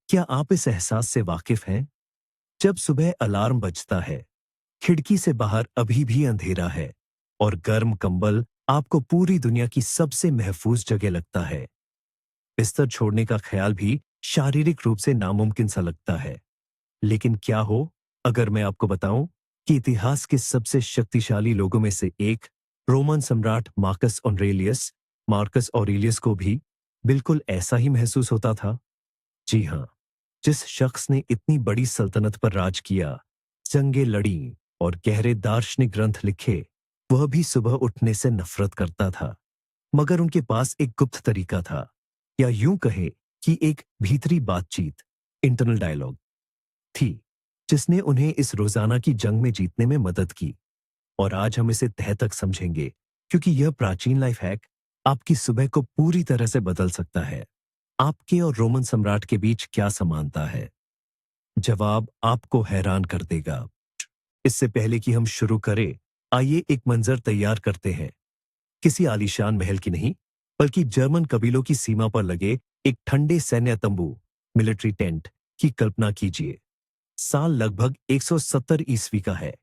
क्या आप इस एहसास से वाकिफ हैं? जब सुबह अलार्म बजता है, खिड़की से बाहर अभी भी अंधेरा है और गर्म कंबल आपको पूरी दुनिया की सबसे महफूज जगह लगता है। बिस्तर छोड़ने का ख्याल भी शारीरिक रूप से नामुमकिन सा लगता है। लेकिन क्या हो अगर मैं आपको बताऊं कि इतिहास के सबसे शक्तिशाली लोगों में से एक रोमन सम्राट मार्कस ऑरेलियस को भी बिल्कुल ऐसा ही महसूस होता था। जी हाँ, जिस शख्स ने इतनी बड़ी सल्तनत पर राज किया, जंगें लड़ी और गहरे दार्शनिक ग्रंथ लिखे, वह भी सुबह उठने से नफरत करता था। मगर उनके पास एक गुप्त तरीका था, या यूं कहे कि एक भीतरी बातचीत, इंटरनल डायलॉग थी, जिसने उन्हें इस रोजाना की जंग में जीतने में मदद की। और आज हम इसे तह तक समझेंगे, क्योंकि यह प्राचीन लाइफ हैक आपकी सुबह को पूरी तरह से बदल सकता है। आपके और रोमन सम्राट के बीच क्या समानता है? जवाब आपको हैरान कर देगा। इससे पहले कि हम शुरू करें, आइए एक मंजर तैयार करते हैं। किसी आलीशान महल की नहीं, बल्कि जर्मन कबीलों की सीमा पर लगे एक ठंडे सैन्य तंबू, मिलिट्री टेंट की कल्पना कीजिए। साल लगभग 170 ईस्वी का है।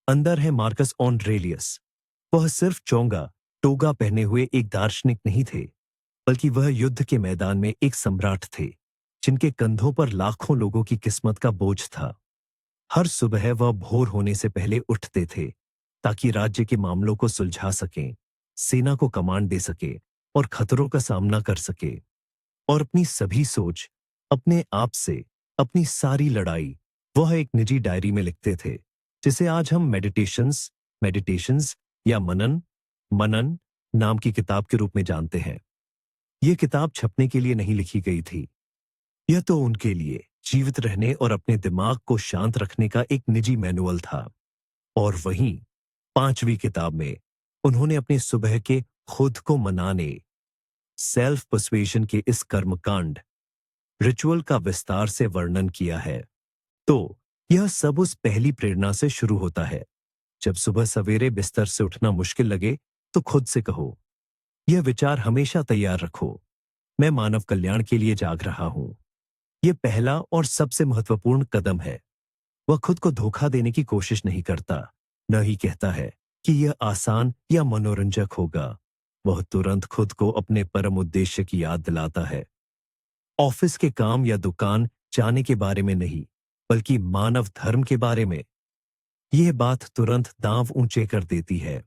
अंदर है मार्कस ऑनड्रेलियस। वह सिर्फ चोंगा टोगा पहने हुए एक दार्शनिक नहीं थे, बल्कि वह युद्ध के मैदान में एक सम्राट थे, जिनके कंधों पर लाखों लोगों की किस्मत का बोझ था। हर सुबह वह भोर होने से पहले उठते थे, ताकि राज्य के मामलों को सुलझा सकें, सेना को कमांड दे सके और खतरों का सामना कर सके। और अपनी सभी सोच, अपने आप से, अपनी सारी लड़ाई वह एक निजी डायरी में लिखते थे, जिसे आज हम मेडिटेशंस या मनन मनन नाम की किताब के रूप में जानते हैं। यह किताब छपने के लिए नहीं लिखी गई थी। यह तो उनके लिए जीवित रहने और अपने दिमाग को शांत रखने का एक निजी मैनुअल था। और वहीं 5वीं किताब में उन्होंने अपने सुबह के खुद को मनाने, सेल्फ पर्सुएशन के इस कर्मकांड, रिचुअल का विस्तार से वर्णन किया है। तो यह सब उस पहली प्रेरणा से शुरू होता है। जब सुबह सवेरे बिस्तर से उठना मुश्किल लगे, तो खुद से कहो, यह विचार हमेशा तैयार रखो, मैं मानव कल्याण के लिए जाग रहा हूं। यह पहला और सबसे महत्वपूर्ण कदम है। वह खुद को धोखा देने की कोशिश नहीं करता, न ही कहता है कि यह आसान या मनोरंजक होगा। वह तुरंत खुद को अपने परम उद्देश्य की याद दिलाता है। ऑफिस के काम या दुकान जाने के बारे में नहीं, बल्कि मानव धर्म के बारे में। यह बात तुरंत दांव ऊंचे कर देती है।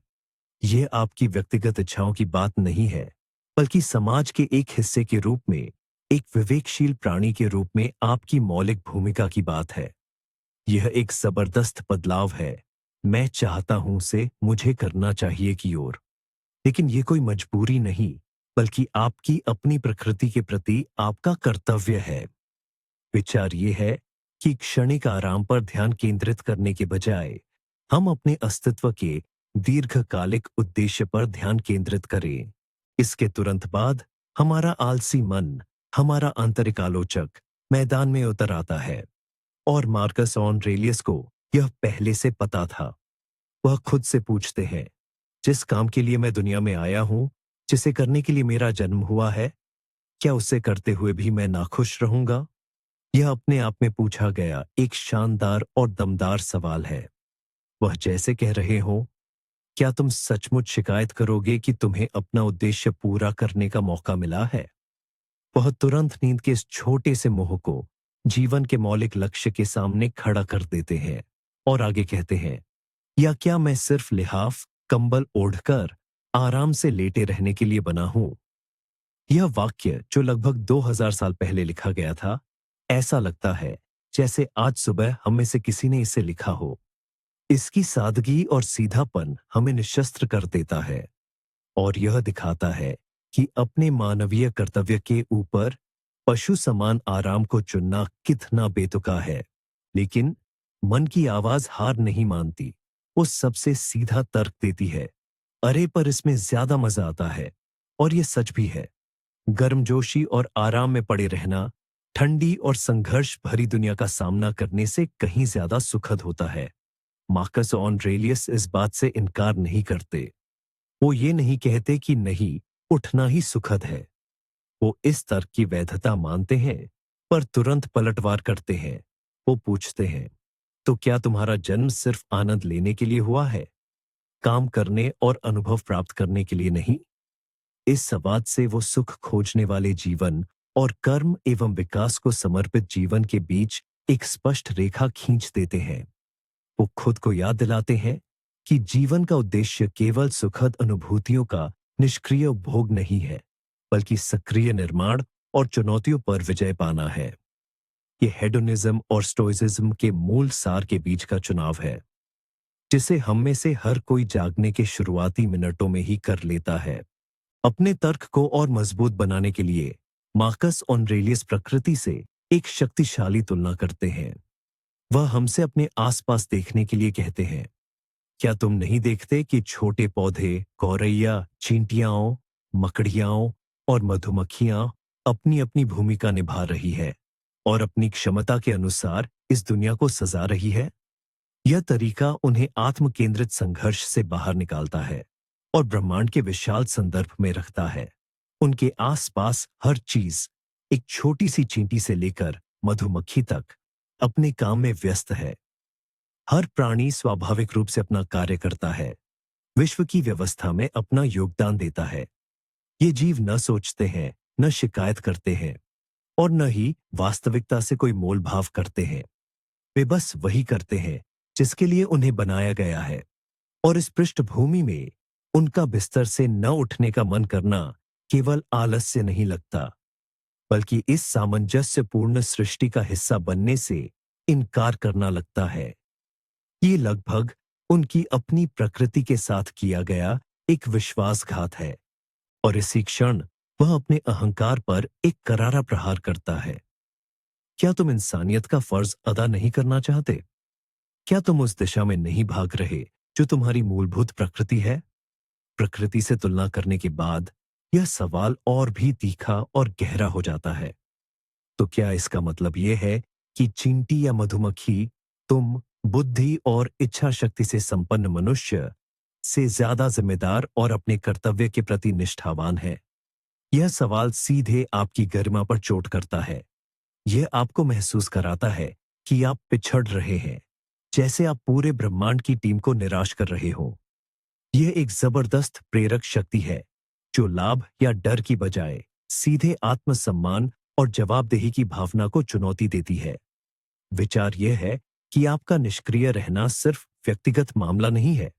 यह आपकी व्यक्तिगत इच्छाओं की बात नहीं है, बल्कि समाज के एक हिस्से के रूप में, एक विवेकशील प्राणी के रूप में आपकी मौलिक भूमिका की बात है। यह एक जबरदस्त बदलाव है, मैं चाहता हूं से मुझे करना चाहिए की ओर। लेकिन यह कोई मजबूरी नहीं, बल्कि आपकी अपनी प्रकृति के प्रति आपका कर्तव्य है। विचार यह है कि क्षणिक आराम पर ध्यान केंद्रित करने के बजाय हम अपने अस्तित्व के दीर्घकालिक उद्देश्य पर ध्यान केंद्रित करें। इसके तुरंत बाद हमारा आलसी मन, हमारा आंतरिक आलोचक मैदान में उतर आता है। और मार्कस ऑनरेलियस को यह पहले से पता था। वह खुद से पूछते हैं, जिस काम के लिए मैं दुनिया में आया हूं, जिसे करने के लिए मेरा जन्म हुआ है, क्या उसे करते हुए भी मैं नाखुश रहूंगा? यह अपने आप में पूछा गया एक शानदार और दमदार सवाल है। वह जैसे कह रहे हो, क्या तुम सचमुच शिकायत करोगे कि तुम्हें अपना उद्देश्य पूरा करने का मौका मिला है? वह तुरंत नींद के इस छोटे से मोह को जीवन के मौलिक लक्ष्य के सामने खड़ा कर देते हैं और आगे कहते हैं, या क्या मैं सिर्फ लिहाफ कंबल ओढ़कर आराम से लेटे रहने के लिए बना हूं? यह वाक्य, जो लगभग 2000 साल पहले लिखा गया था, ऐसा लगता है जैसे आज सुबह हम में से किसी ने इसे लिखा हो। इसकी सादगी और सीधापन हमें निशस्त्र कर देता है और यह दिखाता है कि अपने मानवीय कर्तव्य के ऊपर पशु समान आराम को चुनना कितना बेतुका है। लेकिन मन की आवाज हार नहीं मानती। वो सबसे सीधा तर्क देती है, अरे पर इसमें ज्यादा मजा आता है। और ये सच भी है। गर्मजोशी और आराम में पड़े रहना ठंडी और संघर्ष भरी दुनिया का सामना करने से कहीं ज्यादा सुखद होता है। मार्कस ऑनरेलियस इस बात से इनकार नहीं करते। वो ये नहीं कहते कि नहीं, उठना ही सुखद है। वो इस तर्क की वैधता मानते हैं पर तुरंत पलटवार करते हैं। वो पूछते हैं, तो क्या तुम्हारा जन्म सिर्फ आनंद लेने के लिए हुआ है, काम करने और अनुभव प्राप्त करने के लिए नहीं? इस संवाद से वो सुख खोजने वाले जीवन और कर्म एवं विकास को समर्पित जीवन के बीच एक स्पष्ट रेखा खींच देते हैं। वो खुद को याद दिलाते हैं कि जीवन का उद्देश्य केवल सुखद अनुभूतियों का निष्क्रिय उपभोग नहीं है, बल्कि सक्रिय निर्माण और चुनौतियों पर विजय पाना है। ये हेडोनिज्म और स्टोइसिज्म के मूल सार के बीच का चुनाव है, जिसे हम में से हर कोई जागने के शुरुआती मिनटों में ही कर लेता है। अपने तर्क को और मजबूत बनाने के लिए मार्कस ऑरेलियस प्रकृति से एक शक्तिशाली तुलना करते हैं। वह हमसे अपने आसपास देखने के लिए कहते हैं, क्या तुम नहीं देखते कि छोटे पौधे, गौरैया, चींटियाओं, मकड़ियाओं और मधुमक्खियां अपनी अपनी भूमिका निभा रही है और अपनी क्षमता के अनुसार इस दुनिया को सजा रही है? यह तरीका उन्हें आत्म केंद्रित संघर्ष से बाहर निकालता है और ब्रह्मांड के विशाल संदर्भ में रखता है। उनके आसपास हर चीज, एक छोटी सी चींटी से लेकर मधुमक्खी तक, अपने काम में व्यस्त है। हर प्राणी स्वाभाविक रूप से अपना कार्य करता है, विश्व की व्यवस्था में अपना योगदान देता है। ये जीव न सोचते हैं, न शिकायत करते हैं और न ही वास्तविकता से कोई मोल भाव करते हैं। वे बस वही करते हैं जिसके लिए उन्हें बनाया गया है। और इस पृष्ठभूमि में उनका बिस्तर से न उठने का मन करना केवल आलस्य नहीं लगता, बल्कि इस सामंजस्यपूर्ण सृष्टि का हिस्सा बनने से इनकार करना लगता है। ये लगभग उनकी अपनी प्रकृति के साथ किया गया एक विश्वासघात है और इसी क्षण वह अपने अहंकार पर एक करारा प्रहार करता है। क्या तुम इंसानियत का फर्ज अदा नहीं करना चाहते? क्या तुम उस दिशा में नहीं भाग रहे जो तुम्हारी मूलभूत प्रकृति है? प्रकृति से तुलना करने के बाद यह सवाल और भी तीखा और गहरा हो जाता है। तो क्या इसका मतलब यह है कि चींटी या मधुमक्खी, तुम बुद्धि और इच्छा शक्ति से संपन्न मनुष्य से ज्यादा जिम्मेदार और अपने कर्तव्य के प्रति निष्ठावान है? यह सवाल सीधे आपकी गरिमा पर चोट करता है। यह आपको महसूस कराता है कि आप पिछड़ रहे हैं, जैसे आप पूरे ब्रह्मांड की टीम को निराश कर रहे हो। यह एक जबरदस्त प्रेरक शक्ति है जो लाभ या डर की बजाय सीधे आत्मसम्मान और जवाबदेही की भावना को चुनौती देती है। विचार यह है कि आपका निष्क्रिय रहना सिर्फ व्यक्तिगत मामला नहीं है,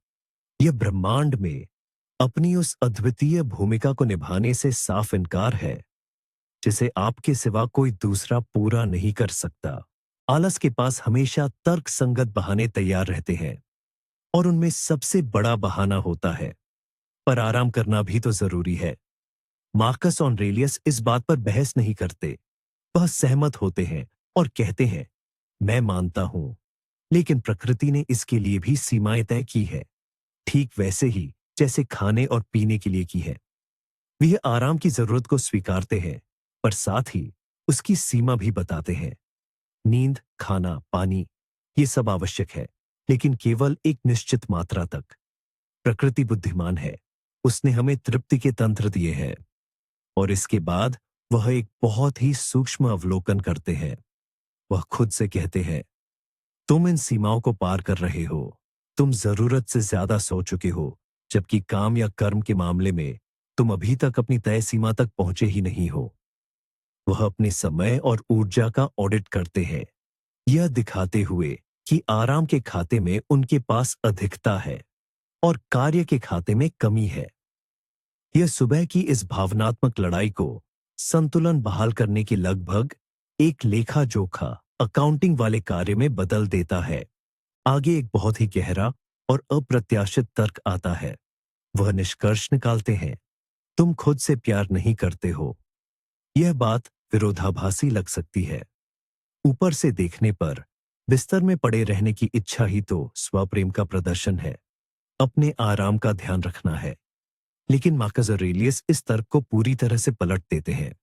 यह ब्रह्मांड में अपनी उस अद्वितीय भूमिका को निभाने से साफ इनकार है जिसे आपके सिवा कोई दूसरा पूरा नहीं कर सकता। आलस के पास हमेशा तर्क संगत बहाने तैयार रहते हैं और उनमें सबसे बड़ा बहाना होता है, पर आराम करना भी तो जरूरी है। मार्कस ऑरेलियस इस बात पर बहस नहीं करते। वह सहमत होते हैं और कहते हैं, मैं मानता हूं, लेकिन प्रकृति ने इसके लिए भी सीमाएं तय की है, ठीक वैसे ही जैसे खाने और पीने के लिए की है। वे आराम की जरूरत को स्वीकारते हैं, पर साथ ही उसकी सीमा भी बताते हैं। नींद, खाना, पानी, ये सब आवश्यक है, लेकिन केवल एक निश्चित मात्रा तक। प्रकृति बुद्धिमान है, उसने हमें तृप्ति के तंत्र दिए हैं और इसके बाद वह एक बहुत ही सूक्ष्म अवलोकन करते हैं। वह खुद से कहते हैं, तुम इन सीमाओं को पार कर रहे हो, तुम जरूरत से ज्यादा सो चुके हो, जबकि काम या कर्म के मामले में तुम अभी तक अपनी तय सीमा तक पहुंचे ही नहीं हो। वह अपने समय और ऊर्जा का ऑडिट करते हैं, यह दिखाते हुए कि आराम के खाते में उनके पास अधिकता है और कार्य के खाते में कमी है। यह सुबह की इस भावनात्मक लड़ाई को संतुलन बहाल करने की लगभग एक लेखा जोखा अकाउंटिंग वाले कार्य में बदल देता है। आगे एक बहुत ही गहरा और अप्रत्याशित तर्क आता है। वह निष्कर्ष निकालते हैं, तुम खुद से प्यार नहीं करते हो। यह बात विरोधाभासी लग सकती है। ऊपर से देखने पर बिस्तर में पड़े रहने की इच्छा ही तो स्वप्रेम का प्रदर्शन है, अपने आराम का ध्यान रखना है। लेकिन मार्कस ऑरेलियस इस तर्क को पूरी तरह से पलट देते हैं।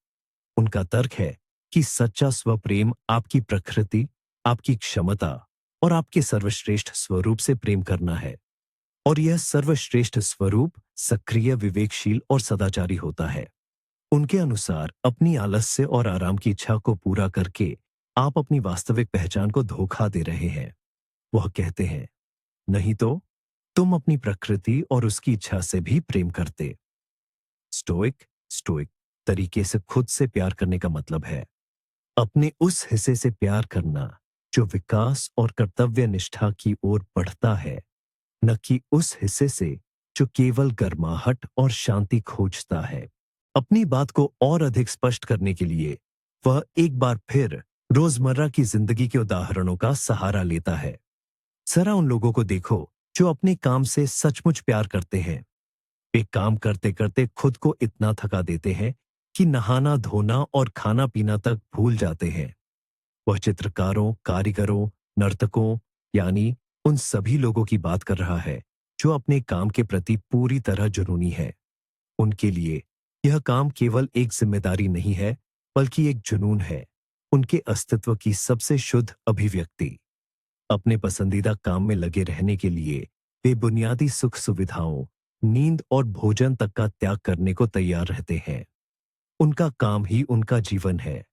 उनका तर्क है कि सच्चा स्वप्रेम आपकी प्रकृति, आपकी क्षमता और आपके सर्वश्रेष्ठ स्वरूप से प्रेम करना है, और यह सर्वश्रेष्ठ स्वरूप सक्रिय, विवेकशील और सदाचारी होता है। उनके अनुसार अपनी आलस्य और आराम की इच्छा को पूरा करके आप अपनी वास्तविक पहचान को धोखा दे रहे हैं। वह कहते हैं, नहीं तो तुम अपनी प्रकृति और उसकी इच्छा से भी प्रेम करते। स्टोइक तरीके से खुद से प्यार करने का मतलब है अपने उस हिस्से से प्यार करना जो विकास और कर्तव्य निष्ठा की ओर बढ़ता है, न कि उस हिस्से से जो केवल गर्माहट और शांति खोजता है। अपनी बात को और अधिक स्पष्ट करने के लिए वह एक बार फिर रोजमर्रा की जिंदगी के उदाहरणों का सहारा लेता है। जरा उन लोगों को देखो जो अपने काम से सचमुच प्यार करते हैं। वे काम करते करते खुद को इतना थका देते हैं कि नहाना धोना और खाना पीना तक भूल जाते हैं। वह चित्रकारों, कारीगरों, नर्तकों यानी उन सभी लोगों की बात कर रहा है जो अपने काम के प्रति पूरी तरह जुनूनी है। उनके लिए यह काम केवल एक जिम्मेदारी नहीं है, बल्कि एक जुनून है, उनके अस्तित्व की सबसे शुद्ध अभिव्यक्ति। अपने पसंदीदा काम में लगे रहने के लिए वे बुनियादी सुख सुविधाओं, नींद और भोजन तक का त्याग करने को तैयार रहते हैं। उनका काम ही उनका जीवन है।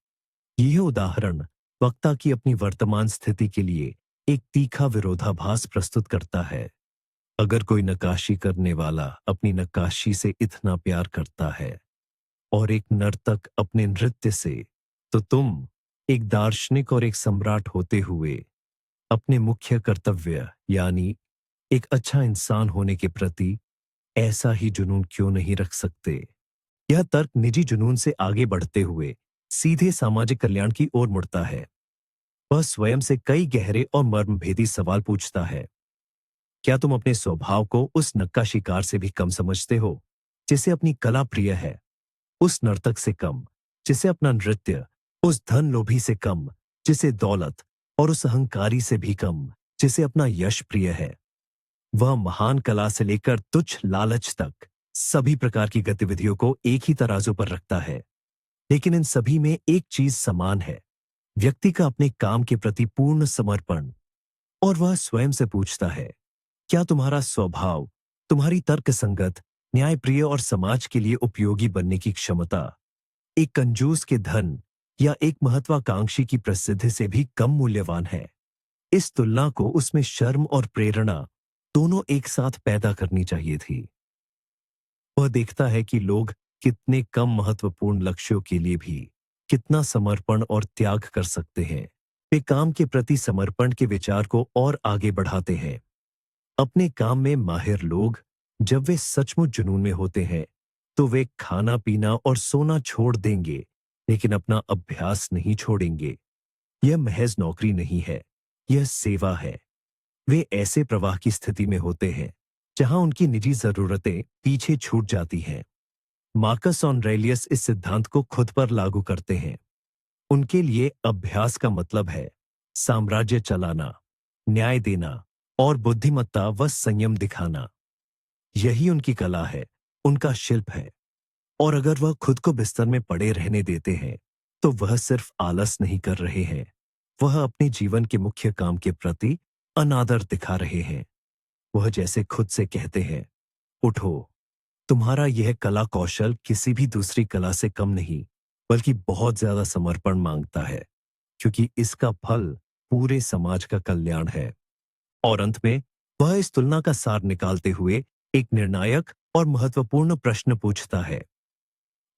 यह उदाहरण वक्ता की अपनी वर्तमान स्थिति के लिए एक तीखा विरोधाभास प्रस्तुत करता है। अगर कोई नक्काशी करने वाला अपनी नक्काशी से इतना प्यार करता है और एक नर्तक अपने नृत्य से, तो तुम एक दार्शनिक और एक सम्राट होते हुए अपने मुख्य कर्तव्य यानी एक अच्छा इंसान होने के प्रति ऐसा ही जुनून क्यों नहीं रख सकते? यह तर्क निजी जुनून से आगे बढ़ते हुए सीधे सामाजिक कल्याण की ओर मुड़ता है। वह स्वयं से कई गहरे और मर्मभेदी सवाल पूछता है। क्या तुम अपने स्वभाव को उस नक्काशीकार से भी कम समझते हो जिसे अपनी कला प्रिय है, उस नर्तक से कम जिसे अपना नृत्य, उस धन लोभी से कम जिसे दौलत, और उस अहंकारी से भी कम जिसे अपना यश प्रिय है? वह महान कला से लेकर तुच्छ लालच तक सभी प्रकार की गतिविधियों को एक ही तराजू पर रखता है, लेकिन इन सभी में एक चीज समान है, व्यक्ति का अपने काम के प्रति पूर्ण समर्पण। और वह स्वयं से पूछता है, क्या तुम्हारा स्वभाव, तुम्हारी तर्कसंगत, न्यायप्रिय और समाज के लिए उपयोगी बनने की क्षमता एक कंजूस के धन या एक महत्वाकांक्षी की प्रसिद्धि से भी कम मूल्यवान है? इस तुलना को उसमें शर्म और प्रेरणा दोनों एक साथ पैदा करनी चाहिए थी। वह देखता है कि लोग कितने कम महत्वपूर्ण लक्ष्यों के लिए भी कितना समर्पण और त्याग कर सकते हैं। वे काम के प्रति समर्पण के विचार को और आगे बढ़ाते हैं। अपने काम में माहिर लोग जब वे सचमुच जुनून में होते हैं तो वे खाना पीना और सोना छोड़ देंगे, लेकिन अपना अभ्यास नहीं छोड़ेंगे। यह महज नौकरी नहीं है, यह सेवा है। वे ऐसे प्रवाह की स्थिति में होते हैं जहां उनकी निजी जरूरतें पीछे छूट जाती हैं। मार्कस ऑरेलियस इस सिद्धांत को खुद पर लागू करते हैं। उनके लिए अभ्यास का मतलब है साम्राज्य चलाना, न्याय देना और बुद्धिमत्ता व संयम दिखाना। यही उनकी कला है, उनका शिल्प है। और अगर वह खुद को बिस्तर में पड़े रहने देते हैं तो वह सिर्फ आलस नहीं कर रहे हैं, वह अपने जीवन के मुख्य काम के प्रति अनादर दिखा रहे हैं। वह जैसे खुद से कहते हैं, उठो, तुम्हारा यह कला कौशल किसी भी दूसरी कला से कम नहीं, बल्कि बहुत ज्यादा समर्पण मांगता है, क्योंकि इसका फल पूरे समाज का कल्याण है। और अंत में वह इस तुलना का सार निकालते हुए एक निर्णायक और महत्वपूर्ण प्रश्न पूछता है,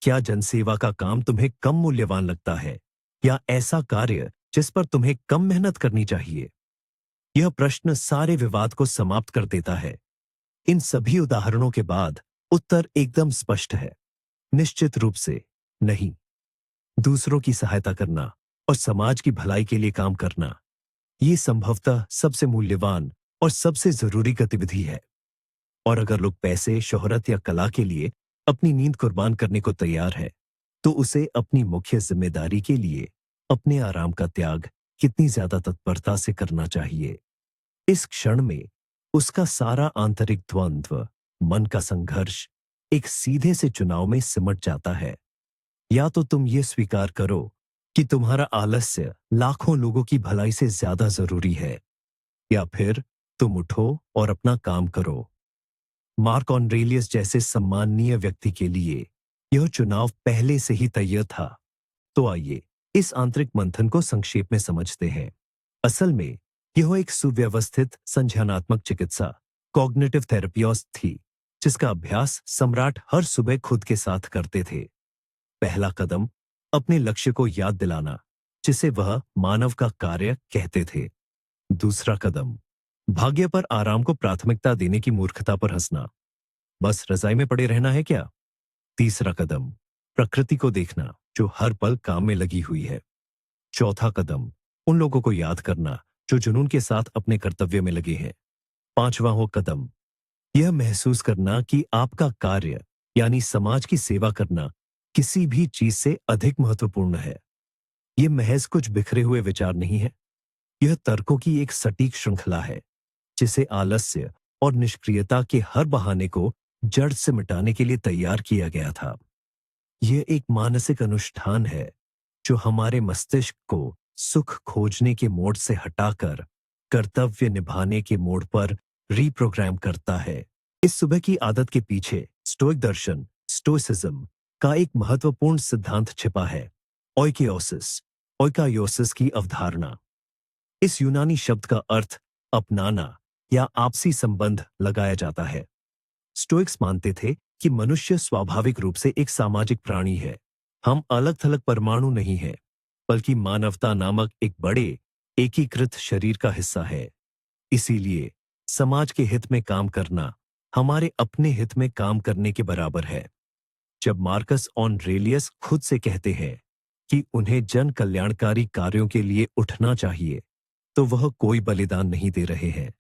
क्या जनसेवा का काम तुम्हें कम मूल्यवान लगता है या ऐसा कार्य जिस पर तुम्हें कम मेहनत करनी चाहिए? यह प्रश्न सारे विवाद को समाप्त कर देता है। इन सभी उदाहरणों के बाद उत्तर एकदम स्पष्ट है, निश्चित रूप से नहीं। दूसरों की सहायता करना और समाज की भलाई के लिए काम करना, ये संभवतः सबसे मूल्यवान और सबसे जरूरी गतिविधि है। और अगर लोग पैसे, शोहरत या कला के लिए अपनी नींद कुर्बान करने को तैयार है, तो उसे अपनी मुख्य जिम्मेदारी के लिए अपने आराम का त्याग कितनी ज्यादा तत्परता से करना चाहिए। इस क्षण में उसका सारा आंतरिक द्वंद्व, मन का संघर्ष एक सीधे से चुनाव में सिमट जाता है। या तो तुम ये स्वीकार करो कि तुम्हारा आलस्य लाखों लोगों की भलाई से ज्यादा जरूरी है, या फिर तुम उठो और अपना काम करो। मार्क ऑरेलियस जैसे सम्माननीय व्यक्ति के लिए यह चुनाव पहले से ही तय था। तो आइए इस आंतरिक मंथन को संक्षेप में समझते हैं। असल में यह एक सुव्यवस्थित संज्ञानात्मक चिकित्सा कॉग्निटिव थेरेपियोस थी, जिसका अभ्यास सम्राट हर सुबह खुद के साथ करते थे। पहला कदम अपने लक्ष्य को याद दिलाना, जिसे वह मानव का कार्य कहते थे। दूसरा कदम भाग्य पर आराम को प्राथमिकता देने की मूर्खता पर हंसना, बस रजाई में पड़े रहना है क्या। तीसरा कदम प्रकृति को देखना, जो हर पल काम में लगी हुई है। चौथा कदम उन लोगों को याद करना जो जुनून के साथ अपने कर्तव्य में लगे हैं। पांचवा हो कदम यह महसूस करना कि आपका कार्य यानी समाज की सेवा करना किसी भी चीज से अधिक महत्वपूर्ण है। यह महज कुछ बिखरे हुए विचार नहीं है, यह तर्कों की एक सटीक श्रृंखला है, जिसे आलस्य और निष्क्रियता के हर बहाने को जड़ से मिटाने के लिए तैयार किया गया था। यह एक मानसिक अनुष्ठान है जो हमारे मस्तिष्क को सुख खोजने के मोड से हटाकर कर्तव्य निभाने के मोड पर रीप्रोग्राम करता है। इस सुबह की आदत के पीछे स्टोइक दर्शन स्टोइसिज्म का एक महत्वपूर्ण सिद्धांत छिपा है, ओइकियोसिस ओइकायोसिस की अवधारणा। इस यूनानी शब्द का अर्थ अपनाना या आपसी संबंध लगाया जाता है। स्टोइक्स मानते थे कि मनुष्य स्वाभाविक रूप से एक सामाजिक प्राणी है। हम अलग थलग परमाणु नहीं हैं, बल्कि मानवता नामक एक बड़े एकीकृत शरीर का हिस्सा है। इसीलिए समाज के हित में काम करना हमारे अपने हित में काम करने के बराबर है। जब मार्कस ऑरेलियस खुद से कहते हैं कि उन्हें जन कल्याणकारी कार्यों के लिए उठना चाहिए, तो वह कोई बलिदान नहीं दे रहे हैं,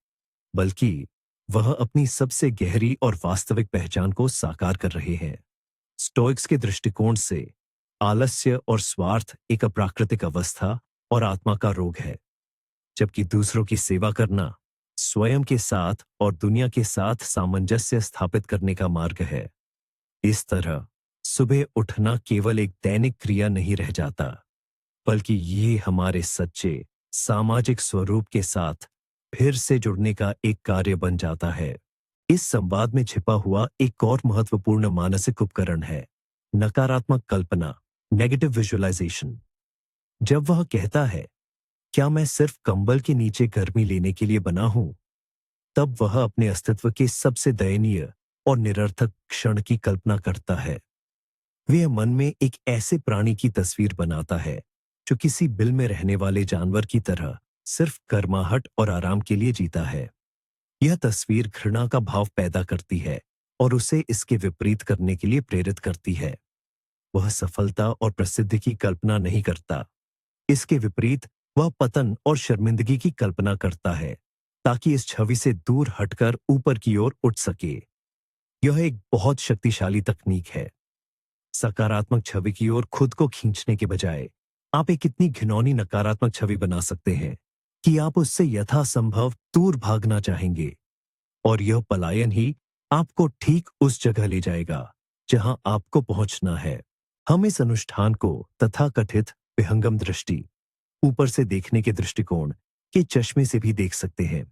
बल्कि वह अपनी सबसे गहरी और वास्तविक पहचान को साकार कर रहे हैं। स्टोइक्स के दृष्टिकोण से आलस्य और स्वार्थ एक अप्राकृतिक अवस्था और आत्मा का रोग है, जबकि दूसरों की सेवा करना स्वयं के साथ और दुनिया के साथ सामंजस्य स्थापित करने का मार्ग है। इस तरह सुबह उठना केवल एक दैनिक क्रिया नहीं रह जाता, बल्कि ये हमारे सच्चे सामाजिक स्वरूप के साथ फिर से जुड़ने का एक कार्य बन जाता है। इस संवाद में छिपा हुआ एक और महत्वपूर्ण मानसिक उपकरण है नकारात्मक कल्पना, नेगेटिव विजुअलाइजेशन। जब वह कहता है, क्या मैं सिर्फ कंबल के नीचे गर्मी लेने के लिए बना हूं, तब वह अपने अस्तित्व के सबसे दयनीय और निरर्थक क्षण की कल्पना करता है। वह मन में एक ऐसे प्राणी की तस्वीर बनाता है जो किसी बिल में रहने वाले जानवर की तरह सिर्फ गर्माहट और आराम के लिए जीता है। यह तस्वीर घृणा का भाव पैदा करती है और उसे इसके विपरीत करने के लिए प्रेरित करती है। वह सफलता और प्रसिद्धि की कल्पना नहीं करता, इसके विपरीत वह पतन और शर्मिंदगी की कल्पना करता है, ताकि इस छवि से दूर हटकर ऊपर की ओर उठ सके। यह एक बहुत शक्तिशाली तकनीक है। सकारात्मक छवि की ओर खुद को खींचने के बजाय आप एक इतनी घिनौनी नकारात्मक छवि बना सकते हैं कि आप उससे यथासंभव दूर भागना चाहेंगे, और यह पलायन ही आपको ठीक उस जगह ले जाएगा जहां आपको पहुंचना है। हम इस अनुष्ठान को तथाकथित विहंगम दृष्टि, ऊपर से देखने के दृष्टिकोण के चश्मे से भी देख सकते हैं।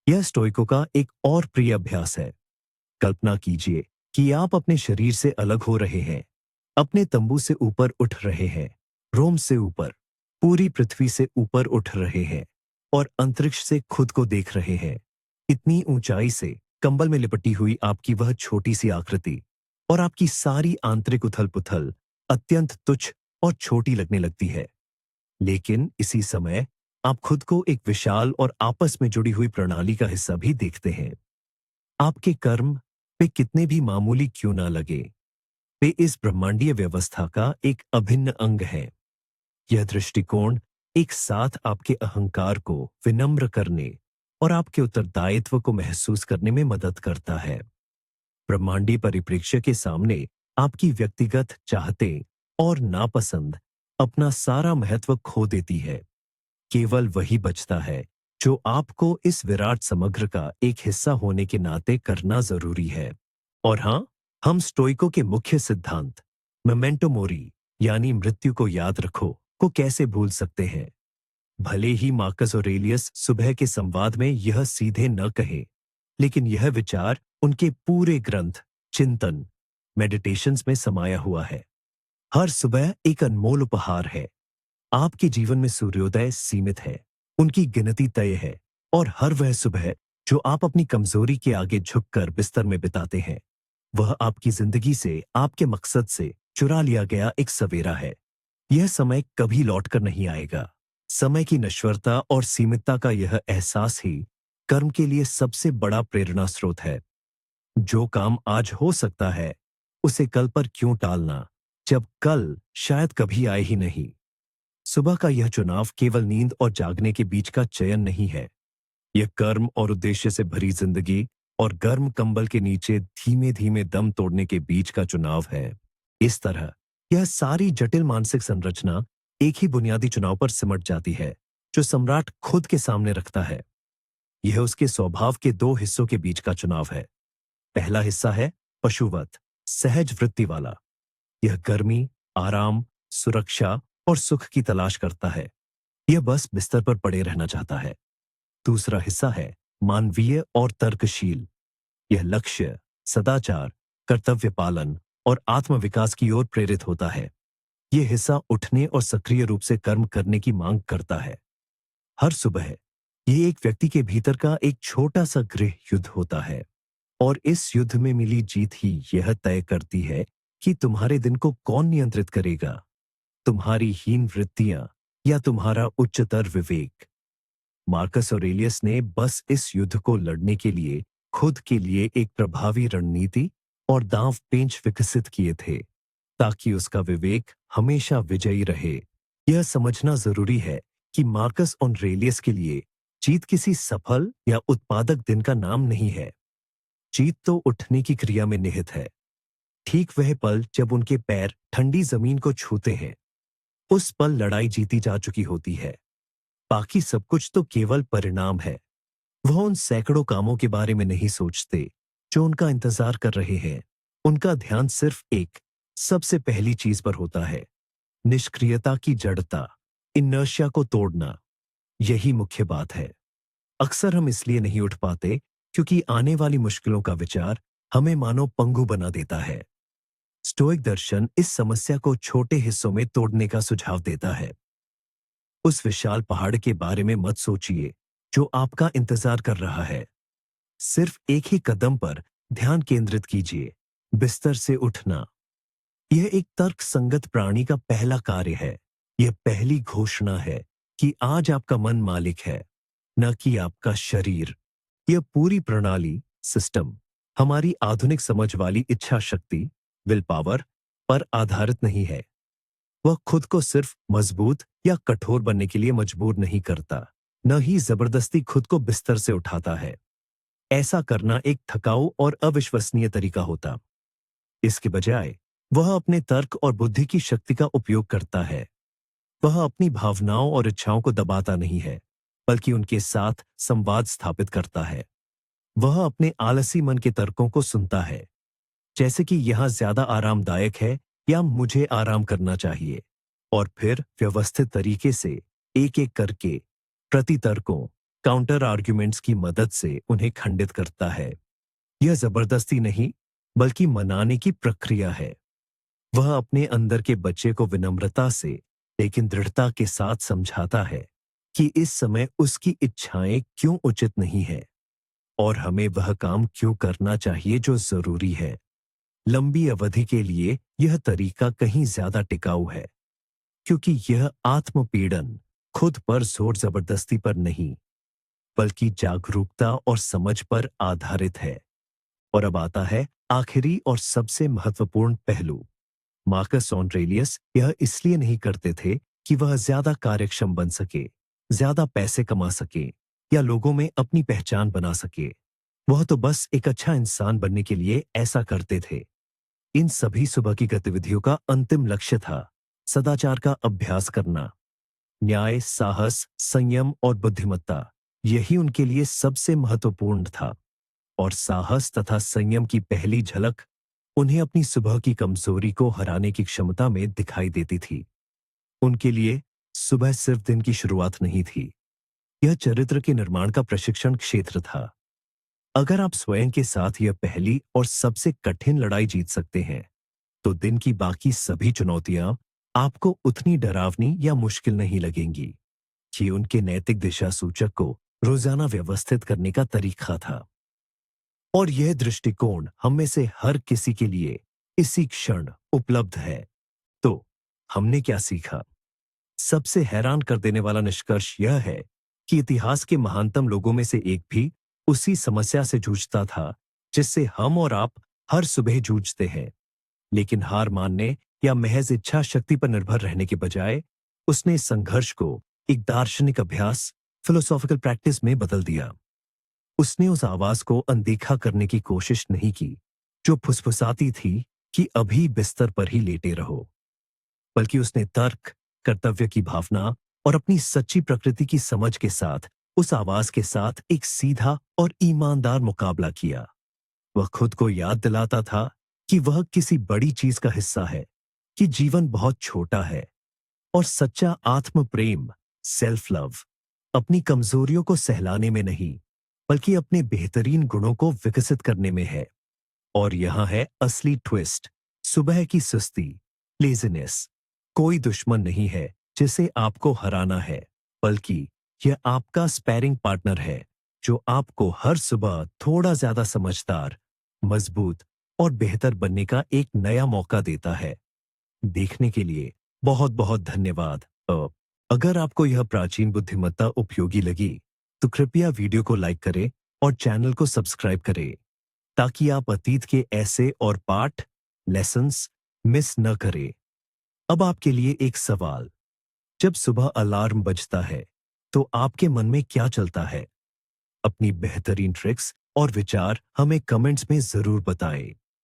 यह स्टोइकों का एक और प्रिय अभ्यास है। कल्पना कीजिए कि आप अपने शरीर से अलग हो रहे हैं, अपने तंबू से ऊपर उठ रहे हैं, रोम से ऊपर, पूरी पृथ्वी से ऊपर उठ रहे हैं और अंतरिक्ष से खुद को देख रहे हैं। इतनी ऊंचाई से कंबल में लिपटी हुई आपकी वह छोटी सी आकृति और आपकी सारी आंतरिक उथल पुथल अत्यंत तुच्छ और छोटी लगने लगती है। लेकिन इसी समय आप खुद को एक विशाल और आपस में जुड़ी हुई प्रणाली का हिस्सा भी देखते हैं। आपके कर्म वे कितने भी मामूली क्यों ना लगे, वे इस ब्रह्मांडीय व्यवस्था का एक अभिन्न अंग है। यह दृष्टिकोण एक साथ आपके अहंकार को विनम्र करने और आपके उत्तरदायित्व को महसूस करने में मदद करता है। ब्रह्मांडीय परिप्रेक्ष्य के सामने आपकी व्यक्तिगत चाहते और नापसंद अपना सारा महत्व खो देती है। केवल वही बचता है जो आपको इस विराट समग्र का एक हिस्सा होने के नाते करना जरूरी है। और हां, हम स्टोइकों के मुख्य सिद्धांत मेमेंटो मोरी यानी मृत्यु को याद रखो को कैसे भूल सकते हैं। भले ही मार्कस ऑरेलियस सुबह के संवाद में यह सीधे न कहे, लेकिन यह विचार उनके पूरे ग्रंथ चिंतन मेडिटेशंस में समाया हुआ है। हर सुबह एक अनमोल उपहार है। आपके जीवन में सूर्योदय सीमित है, उनकी गिनती तय है, और हर वह सुबह जो आप अपनी कमजोरी के आगे झुककर बिस्तर में बिताते हैं, वह आपकी जिंदगी से, आपके मकसद से चुरा लिया गया एक सवेरा है। यह समय कभी लौटकर नहीं आएगा। समय की नश्वरता और सीमितता का यह एहसास ही कर्म के लिए सबसे बड़ा प्रेरणा स्रोत है। जो काम आज हो सकता है, उसे कल पर क्यों टालना, जब कल शायद कभी आए ही नहीं। सुबह का यह चुनाव केवल नींद और जागने के बीच का चयन नहीं है। यह कर्म और उद्देश्य से भरी जिंदगी और गर्म कंबल के नीचे धीमे धीमे दम तोड़ने के बीच का चुनाव है। इस तरह यह सारी जटिल मानसिक संरचना एक ही बुनियादी चुनाव पर सिमट जाती है, जो सम्राट खुद के सामने रखता है। यह उसके स्वभाव के दो हिस्सों के बीच का चुनाव है। पहला हिस्सा है पशुवत, सहज वृत्ति वाला। यह गर्मी, आराम, सुरक्षा और सुख की तलाश करता है। यह बस बिस्तर पर पड़े रहना चाहता है। दूसरा हिस्सा है मानवीय और तर्कशील। यह लक्ष्य, सदाचार, कर्तव्य पालन और आत्मविकास की ओर प्रेरित होता है। यह हिस्सा उठने और सक्रिय रूप से कर्म करने की मांग करता है। हर सुबह यह एक व्यक्ति के भीतर का एक छोटा सा गृह युद्ध होता है, और इस युद्ध में मिली जीत ही यह तय करती है कि तुम्हारे दिन को कौन नियंत्रित करेगा, तुम्हारी हीन वृत्तियां या तुम्हारा उच्चतर विवेक। मार्कस ऑरेलियस ने बस इस युद्ध को लड़ने के लिए खुद के लिए एक प्रभावी रणनीति और दांव पेंच विकसित किए थे, ताकि उसका विवेक हमेशा विजयी रहे। यह समझना जरूरी है कि मार्कस ऑरेलियस के लिए जीत किसी सफल या उत्पादक दिन का नाम नहीं है। जीत तो उठने की क्रिया में निहित है। ठीक वह पल जब उनके पैर ठंडी जमीन को छूते हैं, उस पल लड़ाई जीती जा चुकी होती है। बाकी सब कुछ तो केवल परिणाम है। वह उन सैकड़ों कामों के बारे में नहीं सोचते जो उनका इंतजार कर रहे हैं। उनका ध्यान सिर्फ एक सबसे पहली चीज पर होता है, निष्क्रियता की जड़ता, इनर्शिया को तोड़ना। यही मुख्य बात है। अक्सर हम इसलिए नहीं उठ पाते क्योंकि आने वाली मुश्किलों का विचार हमें मानो पंगु बना देता है। स्टोइक दर्शन इस समस्या को छोटे हिस्सों में तोड़ने का सुझाव देता है। उस विशाल पहाड़ के बारे में मत सोचिए जो आपका इंतजार कर रहा है। सिर्फ एक ही कदम पर ध्यान केंद्रित कीजिए, बिस्तर से उठना। यह एक तर्क संगत प्राणी का पहला कार्य है। यह पहली घोषणा है कि आज आपका मन मालिक है, न कि आपका शरीर। यह पूरी प्रणाली, सिस्टम, हमारी आधुनिक समझ वाली इच्छा शक्ति, विल पावर पर आधारित नहीं है। वह खुद को सिर्फ मजबूत या कठोर बनने के लिए मजबूर नहीं करता, न ही जबरदस्ती खुद को बिस्तर से उठाता है। ऐसा करना एक थकाऊ और अविश्वसनीय तरीका होता। इसके बजाय वह अपने तर्क और बुद्धि की शक्ति का उपयोग करता है। वह अपनी भावनाओं और इच्छाओं को दबाता नहीं है, बल्कि उनके साथ संवाद स्थापित करता है। वह अपने आलसी मन के तर्कों को सुनता है, जैसे कि यह ज्यादा आरामदायक है या मुझे आराम करना चाहिए, और फिर व्यवस्थित तरीके से एक एक करके प्रतितर्कों, काउंटर आर्ग्यूमेंट्स की मदद से उन्हें खंडित करता है। यह जबरदस्ती नहीं, बल्कि मनाने की प्रक्रिया है। वह अपने अंदर के बच्चे को विनम्रता से लेकिन दृढ़ता के साथ समझाता है कि इस समय उसकी इच्छाएं क्यों उचित नहीं है, और हमें वह काम क्यों करना चाहिए जो जरूरी है। लंबी अवधि के लिए यह तरीका कहीं ज्यादा टिकाऊ है, क्योंकि यह आत्मपीड़न, खुद पर जोर जबरदस्ती पर नहीं, बल्कि जागरूकता और समझ पर आधारित है। और अब आता है आखिरी और सबसे महत्वपूर्ण पहलू। मार्कस ऑरेलियस यह इसलिए नहीं करते थे कि वह ज्यादा कार्यक्षम बन सके, ज्यादा पैसे कमा सके या लोगों में अपनी पहचान बना सके। वह तो बस एक अच्छा इंसान बनने के लिए ऐसा करते थे। इन सभी सुबह की गतिविधियों का अंतिम लक्ष्य था सदाचार का अभ्यास करना। न्याय, साहस, संयम और बुद्धिमत्ता, यही उनके लिए सबसे महत्वपूर्ण था। और साहस तथा संयम की पहली झलक उन्हें अपनी सुबह की कमजोरी को हराने की क्षमता में दिखाई देती थी। उनके लिए सुबह सिर्फ दिन की शुरुआत नहीं थी, यह चरित्र के निर्माण का प्रशिक्षण क्षेत्र था। अगर आप स्वयं के साथ यह पहली और सबसे कठिन लड़ाई जीत सकते हैं, तो दिन की बाकी सभी चुनौतियां आपको उतनी डरावनी या मुश्किल नहीं लगेंगी। ये उनके नैतिक दिशा सूचक को रोजाना व्यवस्थित करने का तरीका था। और यह दृष्टिकोण हम में से हर किसी के लिए इसी क्षण उपलब्ध है। तो हमने क्या सीखा? सबसे हैरान कर देने वाला निष्कर्ष यह है कि इतिहास के महानतम लोगों में से एक भी उसी समस्या से जूझता था जिससे हम और आप हर सुबह जूझते हैं। लेकिन हार मानने या महज इच्छा शक्ति पर निर्भर रहने के बजाय उसने इस संघर्ष को एक दार्शनिक अभ्यास, फिलोसॉफिकल प्रैक्टिस में बदल दिया। उसने उस आवाज को अनदेखा करने की कोशिश नहीं की जो फुसफुसाती थी कि अभी बिस्तर पर ही लेटे रहो, बल्कि उसने तर्क, कर्तव्य की भावना और अपनी सच्ची प्रकृति की समझ के साथ उस आवाज के साथ एक सीधा और ईमानदार मुकाबला किया। वह खुद को याद दिलाता था कि वह किसी बड़ी चीज का हिस्सा है, कि जीवन बहुत छोटा है और सच्चा आत्म प्रेम, सेल्फ लव, अपनी कमजोरियों को सहलाने में नहीं, बल्कि अपने बेहतरीन गुणों को विकसित करने में है। और यहां है असली ट्विस्ट। सुबह की सुस्ती, लेजीनेस, कोई दुश्मन नहीं है जिसे आपको हराना है, बल्कि यह आपका स्पैरिंग पार्टनर है जो आपको हर सुबह थोड़ा ज्यादा समझदार, मजबूत और बेहतर बनने का एक नया मौका देता है। देखने के लिए बहुत बहुत धन्यवाद। अगर आपको यह प्राचीन बुद्धिमत्ता उपयोगी लगी, तो कृपया वीडियो को लाइक करें और चैनल को सब्सक्राइब करें, ताकि आप अतीत के ऐसे और पाठ, लेसन्स मिस न करें। अब आपके लिए एक सवाल। जब सुबह अलार्म बजता है, तो आपके मन में क्या चलता है? अपनी बेहतरीन ट्रिक्स और विचार हमें कमेंट्स में जरूर बताएं।